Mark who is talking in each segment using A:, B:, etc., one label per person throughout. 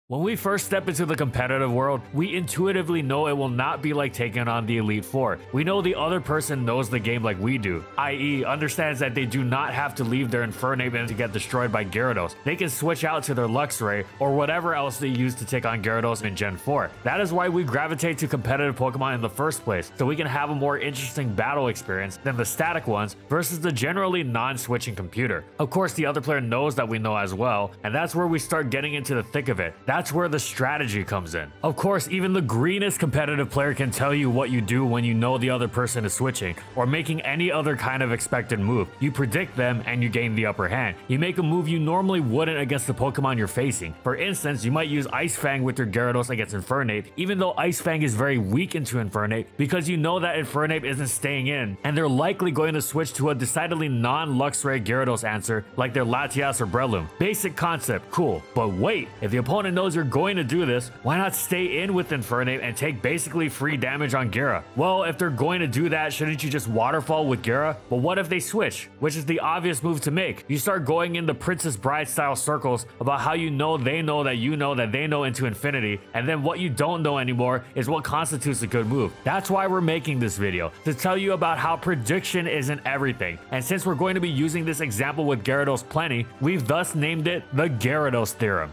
A: When we first step into the competitive world, we intuitively know it will not be like taking on the Elite Four. We know the other person knows the game like we do, i.e. understands that they do not have to leave their Infernape to get destroyed by Gyarados. They can switch out to their Luxray or whatever else they use to take on Gyarados in Gen 4. That is why we gravitate to competitive Pokemon in the first place, so we can have a more interesting battle experience than the static ones versus the generally non-switching computer. Of course, the other player knows that we know as well, and that's where we start getting into the thick of it. That's where the strategy comes in. Of course, even the greenest competitive player can tell you what you do when you know the other person is switching or making any other kind of expected move. You predict them and you gain the upper hand. You make a move you normally wouldn't against the Pokemon you're facing. For instance, you might use Ice Fang with your Gyarados against Infernape, even though Ice Fang is very weak into Infernape, because you know that Infernape isn't staying in, and they're likely going to switch to a decidedly non-Luxray Gyarados answer like their Latias or Breloom. Basic concept, cool. But wait, if the opponent knows you're going to do this, why not stay in with Infernape and take basically free damage on Gyara? Well, if they're going to do that, shouldn't you just waterfall with Gyara? But what if they switch? Which is the obvious move to make. You start going in the Princess Bride style circles about how you know they know that you know that they know into infinity, and then what you don't know anymore is what constitutes a good move. That's why we're making this video, to tell you about how prediction isn't everything. And since we're going to be using this example with Gyarados plenty, we've thus named it the Gyarados Theorem.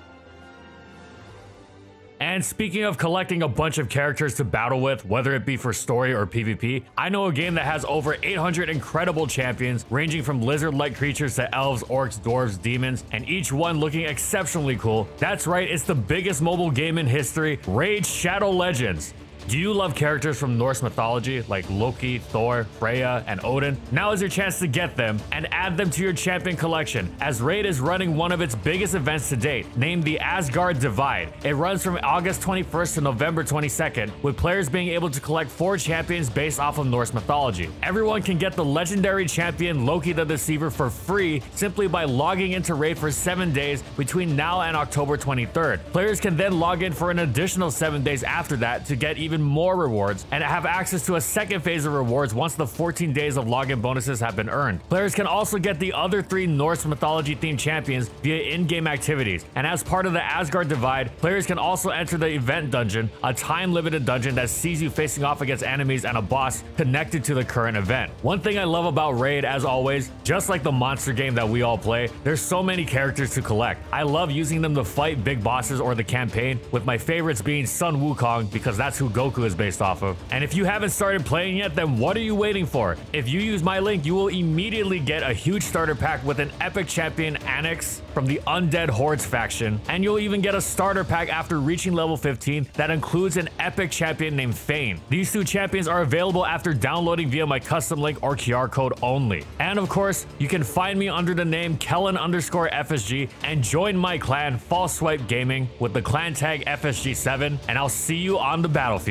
A: And speaking of collecting a bunch of characters to battle with, whether it be for story or PvP, I know a game that has over 800 incredible champions, ranging from lizard-like creatures to elves, orcs, dwarves, demons, and each one looking exceptionally cool. That's right, it's the biggest mobile game in history, Raid Shadow Legends. Do you love characters from Norse mythology like Loki, Thor, Freya, and Odin? Now is your chance to get them and add them to your champion collection, as Raid is running one of its biggest events to date, named the Asgard Divide. It runs from August 21st to November 22nd, with players being able to collect 4 champions based off of Norse mythology. Everyone can get the legendary champion Loki the Deceiver for free simply by logging into Raid for 7 days between now and October 23rd. Players can then log in for an additional 7 days after that to get even more rewards and have access to a second phase of rewards once the 14 days of login bonuses have been earned. Players can also get the other 3 Norse mythology themed champions via in-game activities, and as part of the Asgard Divide, players can also enter the event dungeon, a time-limited dungeon that sees you facing off against enemies and a boss connected to the current event. One thing I love about Raid, as always, just like the monster game that we all play, there's so many characters to collect. I love using them to fight big bosses or the campaign, with my favorites being Sun Wukong because that's who Goku is based off of. And if you haven't started playing yet, then what are you waiting for? If you use my link, you will immediately get a huge starter pack with an epic champion Annex from the Undead Hordes faction, and you'll even get a starter pack after reaching level 15 that includes an epic champion named Fane. These 2 champions are available after downloading via my custom link or QR code only. And of course, you can find me under the name Kellen_FSG and join my clan False Swipe Gaming with the clan tag FSG7, and I'll see you on the battlefield.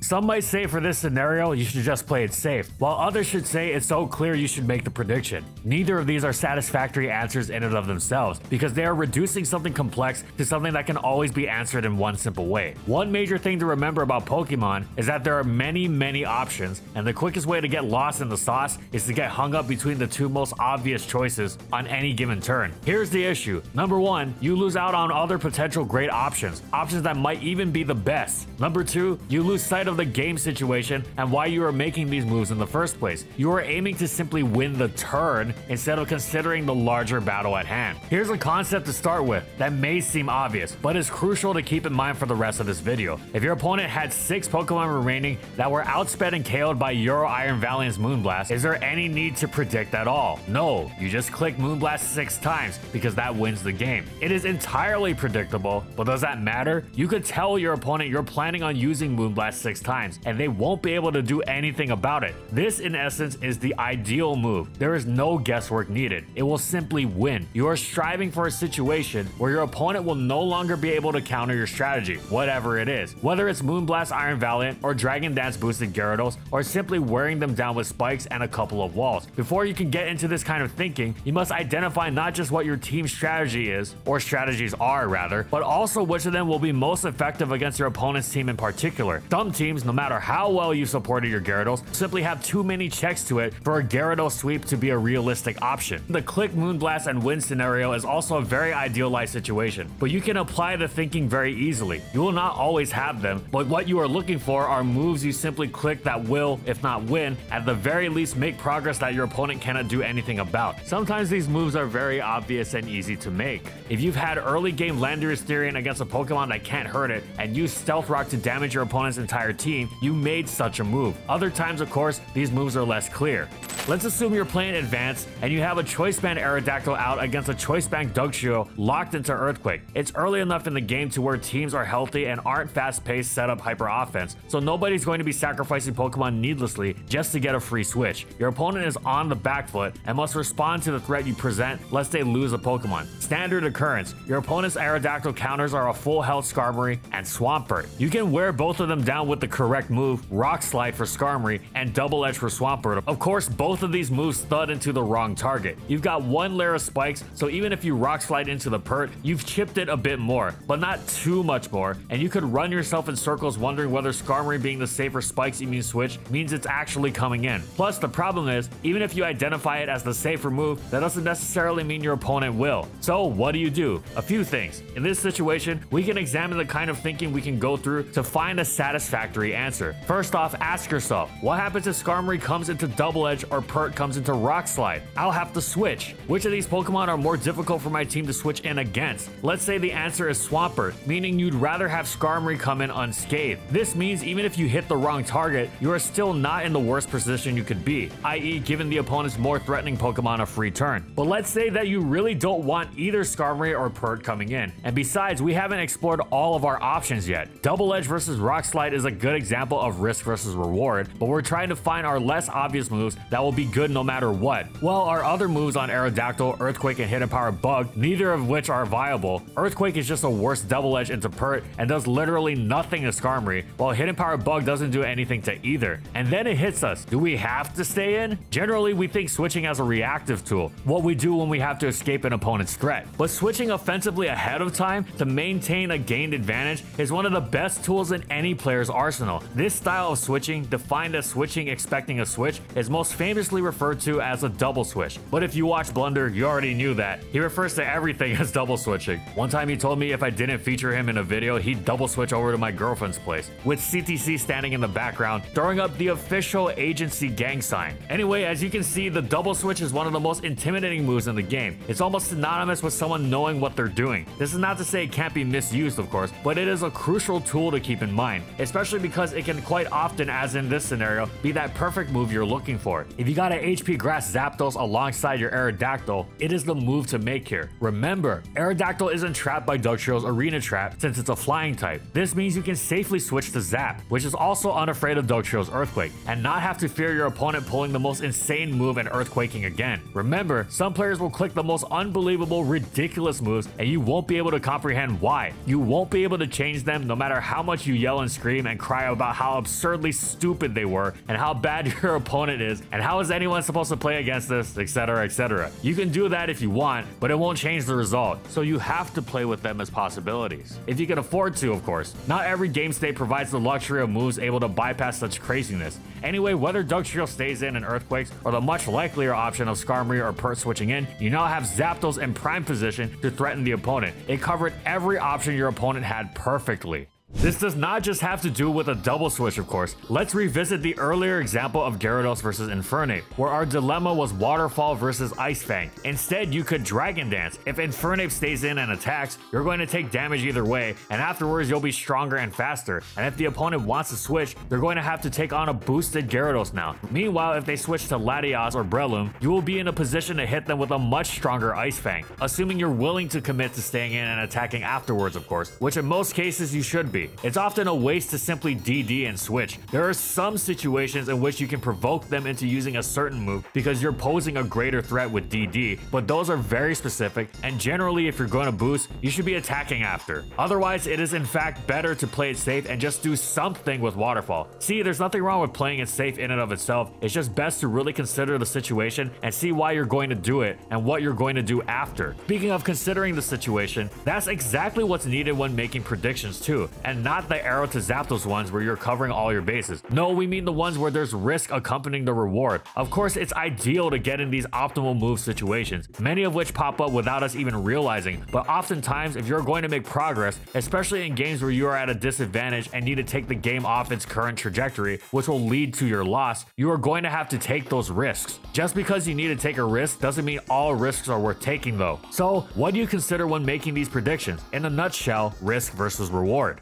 A: Some might say for this scenario, you should just play it safe, while others should say it's so clear you should make the prediction. Neither of these are satisfactory answers in and of themselves, because they are reducing something complex to something that can always be answered in one simple way. One major thing to remember about Pokemon is that there are many options, and the quickest way to get lost in the sauce is to get hung up between the 2 most obvious choices on any given turn. Here's the issue. Number 1, you lose out on other potential great options that might even be the best. Number 2, you lose sight of the game situation and why you are making these moves in the first place. You are aiming to simply win the turn instead of considering the larger battle at hand. Here's a concept to start with that may seem obvious, but is crucial to keep in mind for the rest of this video. If your opponent had 6 Pokemon remaining that were outsped and KO'd by Euro Iron Valiant's Moonblast, is there any need to predict at all? No, you just click Moonblast 6 times because that wins the game. It is entirely predictable, but does that matter? You could tell your opponent you're planning on using Moonblast 6 times, and they won't be able to do anything about it. This, in essence, is the ideal move. There is no guesswork needed. It will simply win. You are striving for a situation where your opponent will no longer be able to counter your strategy, whatever it is. Whether it's Moonblast Iron Valiant or Dragon Dance boosted Gyarados, or simply wearing them down with spikes and a couple of walls. Before you can get into this kind of thinking, you must identify not just what your team's strategy is, or strategies are rather, but also which of them will be most effective against your opponent's team in particular. Some teams teams, no matter how well you supported your Gyarados, simply have too many checks to it for a Gyarados sweep to be a realistic option. The click Moonblast and win scenario is also a very idealized situation, but you can apply the thinking very easily. You will not always have them, but what you are looking for are moves you simply click that will, if not win, at the very least make progress that your opponent cannot do anything about. Sometimes these moves are very obvious and easy to make. If you've had early game Landorus Therian against a Pokemon that can't hurt it and use Stealth Rock to damage your opponent's entire team, you made such a move. Other times, of course, these moves are less clear. Let's assume you're playing Advanced and you have a Choice Band Aerodactyl out against a Choice Band Dugtrio locked into Earthquake. It's early enough in the game to where teams are healthy and aren't fast-paced setup hyper offense, so nobody's going to be sacrificing Pokemon needlessly just to get a free switch. Your opponent is on the back foot and must respond to the threat you present lest they lose a Pokemon. Standard occurrence. Your opponent's Aerodactyl counters are a full health Skarmory and Swampert. You can wear both of them down with the correct move, Rock Slide for Skarmory and Double Edge for Swampert. Of course, both of these moves thud into the wrong target. You've got one layer of spikes, so even if you Rock Slide into the Pert, you've chipped it a bit more, but not too much more, and you could run yourself in circles wondering whether Skarmory being the safer spikes immune switch means it's actually coming in. Plus, the problem is, even if you identify it as the safer move, that doesn't necessarily mean your opponent will. So what do? A few things. In this situation, we can examine the kind of thinking we can go through to find a satisfactory answer. First off, ask yourself, what happens if Skarmory comes into Double Edge or Pert comes into Rock Slide? I'll have to switch. Which of these Pokemon are more difficult for my team to switch in against? Let's say the answer is Swampert, meaning you'd rather have Skarmory come in unscathed. This means even if you hit the wrong target, you are still not in the worst position you could be, i.e. giving the opponent's more threatening Pokemon a free turn. But let's say that you really don't want either Skarmory or Pert coming in, and besides, we haven't explored all of our options yet. Double Edge versus Rock Slide is a good example of risk versus reward, but we're trying to find our less obvious moves that will be good no matter what. Well, our other moves on Aerodactyl, Earthquake, and Hidden Power Bug, neither of which are viable. Earthquake is just a worse Double Edge into Pert and does literally nothing to Skarmory, while Hidden Power Bug doesn't do anything to either. And then it hits us. Do we have to stay in? Generally, we think switching as a reactive tool, what we do when we have to escape an opponent's threat. But switching offensively ahead of time to maintain a gained advantage is one of the best tools in any player's arsenal. This style of switching, defined as switching expecting a switch, is most famously referred to as a double switch. But if you watch Blunder, you already knew that. He refers to everything as double switching. One time he told me if I didn't feature him in a video, he'd double switch over to my girlfriend's place, with CTC standing in the background, throwing up the official agency gang sign. Anyway, as you can see, the double switch is one of the most intimidating moves in the game. It's almost synonymous with someone knowing what they're doing. This is not to say it can't be misused, of course, but it is a crucial tool to keep in mind, especially because it can quite often, as in this scenario, be that perfect move you're looking for. If you got an HP Grass Zapdos alongside your Aerodactyl, it is the move to make here. Remember, Aerodactyl isn't trapped by Dugtrio's Arena Trap since it's a flying type. This means you can safely switch to Zap, which is also unafraid of Dugtrio's Earthquake, and not have to fear your opponent pulling the most insane move and Earthquaking again. Remember, some players will click the most unbelievable, ridiculous moves, and you won't be able to comprehend why. You won't be able to change them no matter how much you yell and scream and cry about how absurdly stupid they were and how bad your opponent is and how is anyone supposed to play against this, etc, etc. You can do that if you want, but it won't change the result, so you have to play with them as possibilities. If you can afford to, of course. Not every game state provides the luxury of moves able to bypass such craziness. Anyway, whether Dugtrio stays in and Earthquakes, or the much likelier option of Skarmory or Pert switching in, you now have Zapdos in prime position to threaten the opponent. It covered every option your opponent had perfectly. This does not just have to do with a double switch, of course. Let's revisit the earlier example of Gyarados versus Infernape, where our dilemma was Waterfall versus Ice Fang. Instead, you could Dragon Dance. If Infernape stays in and attacks, you're going to take damage either way, and afterwards you'll be stronger and faster. And if the opponent wants to switch, they're going to have to take on a boosted Gyarados now. Meanwhile, if they switch to Latias or Breloom, you will be in a position to hit them with a much stronger Ice Fang, assuming you're willing to commit to staying in and attacking afterwards, of course, which in most cases you should be. It's often a waste to simply DD and switch. There are some situations in which you can provoke them into using a certain move because you're posing a greater threat with DD, but those are very specific, and generally if you're going to boost, you should be attacking after. Otherwise, it is in fact better to play it safe and just do something with Waterfall. See, there's nothing wrong with playing it safe in and of itself. It's just best to really consider the situation and see why you're going to do it and what you're going to do after. Speaking of considering the situation, that's exactly what's needed when making predictions too. and not the arrow to Zapdos ones where you're covering all your bases. No, we mean the ones where there's risk accompanying the reward. Of course, it's ideal to get in these optimal move situations, many of which pop up without us even realizing, but oftentimes if you're going to make progress, especially in games where you are at a disadvantage and need to take the game off its current trajectory, which will lead to your loss, you are going to have to take those risks. Just because you need to take a risk doesn't mean all risks are worth taking though. So what do you consider when making these predictions? In a nutshell, risk versus reward.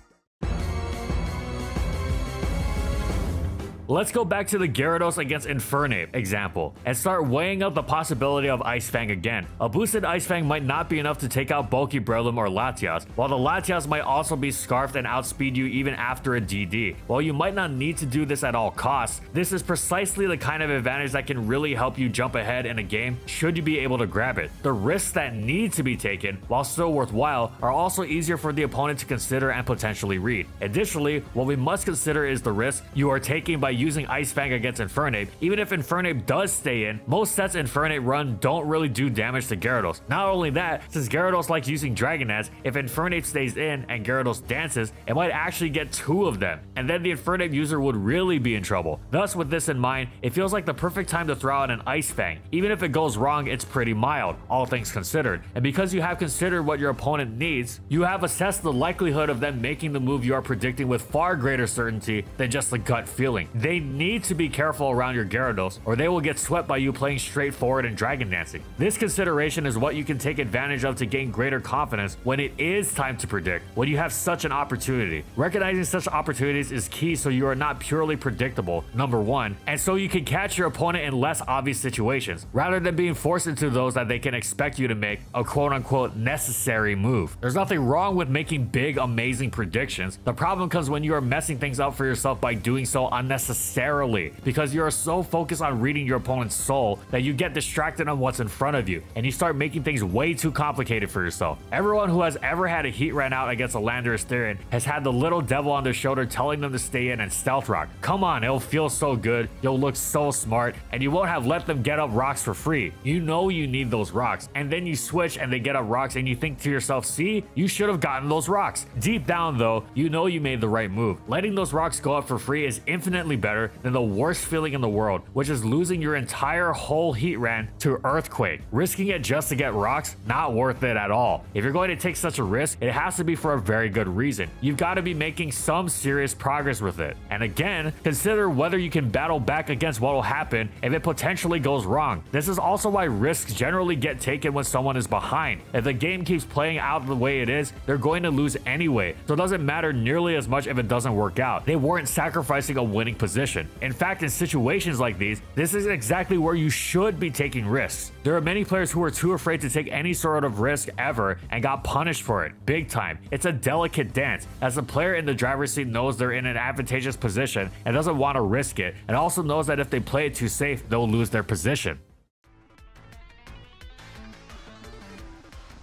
A: Let's go back to the Gyarados against Infernape example and start weighing up the possibility of Ice Fang again. A boosted Ice Fang might not be enough to take out bulky Breloom or Latias, while the Latias might also be scarfed and outspeed you even after a DD. While you might not need to do this at all costs, this is precisely the kind of advantage that can really help you jump ahead in a game should you be able to grab it. The risks that need to be taken, while still worthwhile, are also easier for the opponent to consider and potentially read. Additionally, what we must consider is the risk you are taking by using Ice Fang against Infernape. Even if Infernape does stay in, most sets Infernape run don't really do damage to Gyarados. Not only that, since Gyarados likes using Dragon Dance, if Infernape stays in and Gyarados dances, it might actually get 2 of them, and then the Infernape user would really be in trouble. Thus, with this in mind, it feels like the perfect time to throw out an Ice Fang. Even if it goes wrong, it's pretty mild, all things considered. And because you have considered what your opponent needs, you have assessed the likelihood of them making the move you are predicting with far greater certainty than just the gut feeling. They need to be careful around your Gyarados, or they will get swept by you playing straightforward and Dragon Dancing. This consideration is what you can take advantage of to gain greater confidence when it is time to predict, when you have such an opportunity. Recognizing such opportunities is key so you are not purely predictable, number one, and so you can catch your opponent in less obvious situations, rather than being forced into those that they can expect you to make a quote-unquote necessary move. There's nothing wrong with making big, amazing predictions. The problem comes when you are messing things up for yourself by doing so unnecessarily, because you are so focused on reading your opponent's soul that you get distracted on what's in front of you, and you start making things way too complicated for yourself. Everyone who has ever had a heat ran out against a Landorus Therian has had the little devil on their shoulder telling them to stay in and stealth rock. Come on, it'll feel so good, you'll look so smart, and you won't have let them get up rocks for free. You know you need those rocks, and then you switch and they get up rocks and you think to yourself, see, you should have gotten those rocks. Deep down though, you know you made the right move. Letting those rocks go up for free is infinitely better than the worst feeling in the world, which is losing your entire whole heat ran to Earthquake. Risking it just to get rocks, not worth it at all. If you're going to take such a risk, it has to be for a very good reason. You've got to be making some serious progress with it. And again, consider whether you can battle back against what will happen if it potentially goes wrong. This is also why risks generally get taken when someone is behind. If the game keeps playing out the way it is, they're going to lose anyway, so it doesn't matter nearly as much if it doesn't work out. They weren't sacrificing a winning position. In fact, in situations like these, this is exactly where you should be taking risks. There are many players who are too afraid to take any sort of risk ever and got punished for it, big time. It's a delicate dance, as the player in the driver's seat knows they're in an advantageous position and doesn't want to risk it, and also knows that if they play it too safe, they'll lose their position.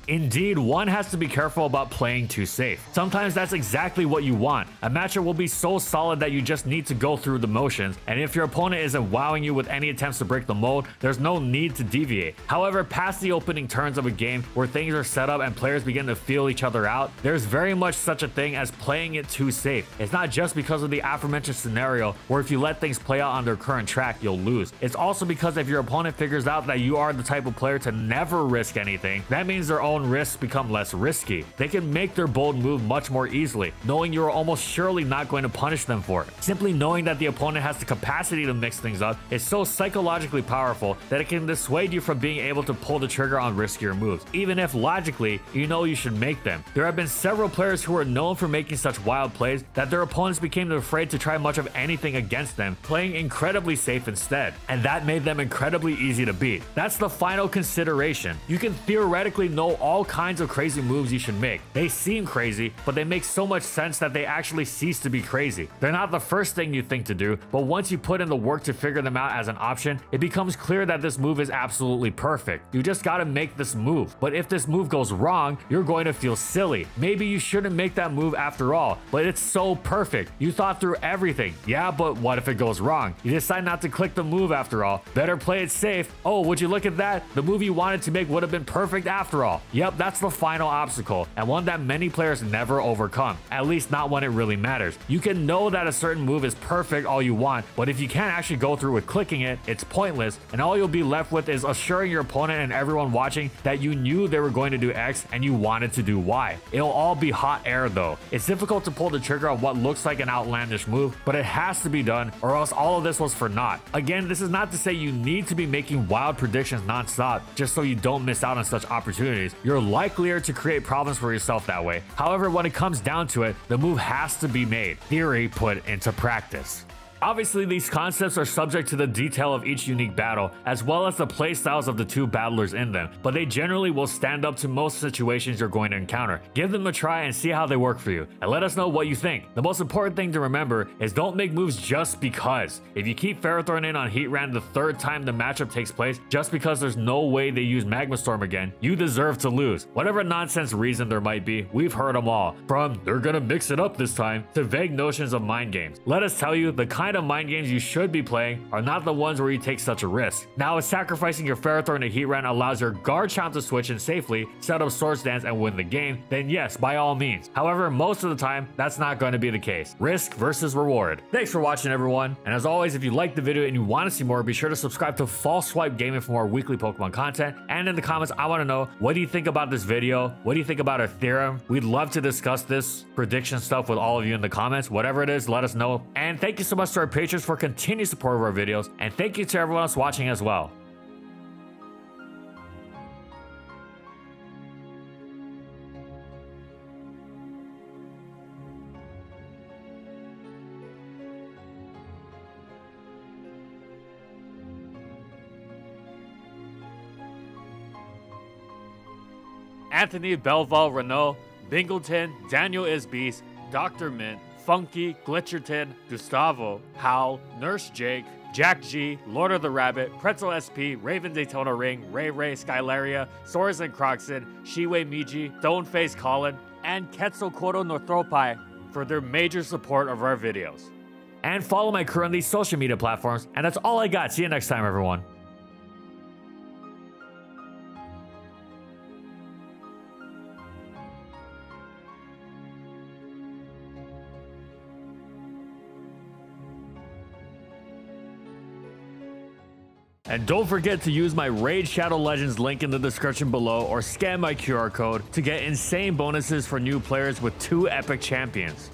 A: Indeed, one has to be careful about playing too safe. Sometimes that's exactly what you want. A matchup will be so solid that you just need to go through the motions, and if your opponent isn't wowing you with any attempts to break the mold, there's no need to deviate. However, past the opening turns of a game where things are set up and players begin to feel each other out, there's very much such a thing as playing it too safe. It's not just because of the aforementioned scenario where if you let things play out on their current track, you'll lose. It's also because if your opponent figures out that you are the type of player to never risk anything, that means their own risks become less risky. They can make their bold move much more easily, knowing you're almost surely not going to punish them for it. Simply knowing that the opponent has the capacity to mix things up is so psychologically powerful that it can dissuade you from being able to pull the trigger on riskier moves, even if logically you know you should make them. There have been several players who are known for making such wild plays that their opponents became afraid to try much of anything against them, playing incredibly safe instead, and that made them incredibly easy to beat. That's the final consideration. You can theoretically know all kinds of crazy moves you should make. They seem crazy, but they make so much sense that they actually cease to be crazy. They're not the first thing you think to do, but once you put in the work to figure them out as an option, it becomes clear that this move is absolutely perfect. You just gotta make this move. But if this move goes wrong, you're going to feel silly. Maybe you shouldn't make that move after all, but it's so perfect. You thought through everything. Yeah, but what if it goes wrong? You decide not to click the move after all. Better play it safe. Oh, would you look at that? The move you wanted to make would have been perfect after all. Yep, that's the final obstacle, and one that many players never overcome, at least not when it really matters. You can know that a certain move is perfect all you want, but if you can't actually go through with clicking it, it's pointless, and all you'll be left with is assuring your opponent and everyone watching that you knew they were going to do X and you wanted to do Y. It'll all be hot air though. It's difficult to pull the trigger on what looks like an outlandish move, but it has to be done or else all of this was for naught. Again, this is not to say you need to be making wild predictions non-stop just so you don't miss out on such opportunities. You're likelier to create problems for yourself that way. However, when it comes down to it, the move has to be made. Theory put into practice. Obviously, these concepts are subject to the detail of each unique battle, as well as the playstyles of the two battlers in them, but they generally will stand up to most situations you're going to encounter. Give them a try and see how they work for you, and let us know what you think. The most important thing to remember is don't make moves just because. If you keep Ferrothorn in on Heatran the third time the matchup takes place, just because there's no way they use Magma Storm again, you deserve to lose. Whatever nonsense reason there might be, we've heard them all, from they're gonna mix it up this time, to vague notions of mind games. Let us tell you, the kind of mind games you should be playing are not the ones where you take such a risk. Now, if sacrificing your Ferrothorn to Heatran allows your guard chomp to switch in safely, set up Swords Dance and win the game, then yes, by all means. However, most of the time, that's not going to be the case. Risk versus reward. Thanks for watching, everyone. And as always, if you liked the video and you want to see more, be sure to subscribe to False Swipe Gaming for more weekly Pokemon content. And in the comments, I want to know, what do you think about this video? What do you think about our theorem? We'd love to discuss this prediction stuff with all of you in the comments. Whatever it is, let us know. And thank you so much to our patrons for continued support of our videos, and thank you to everyone else watching as well. Anthony Belval Renault, Bingleton, Daniel Is Beast, Dr. Mint, Funky, Glitcherton, Gustavo, Howl, Nurse Jake, Jack G, Lord of the Rabbit, Pretzel SP, Raven Daytona Ring, Ray Ray, Skylaria, Soares and Croxon, Shiwei Miji, Stoneface Colin, and Quetzalcoatl Northropi for their major support of our videos. And follow my crew on these social media platforms. And that's all I got. See you next time, everyone. And don't forget to use my Raid Shadow Legends link in the description below or scan my QR code to get insane bonuses for new players with 2 epic champions.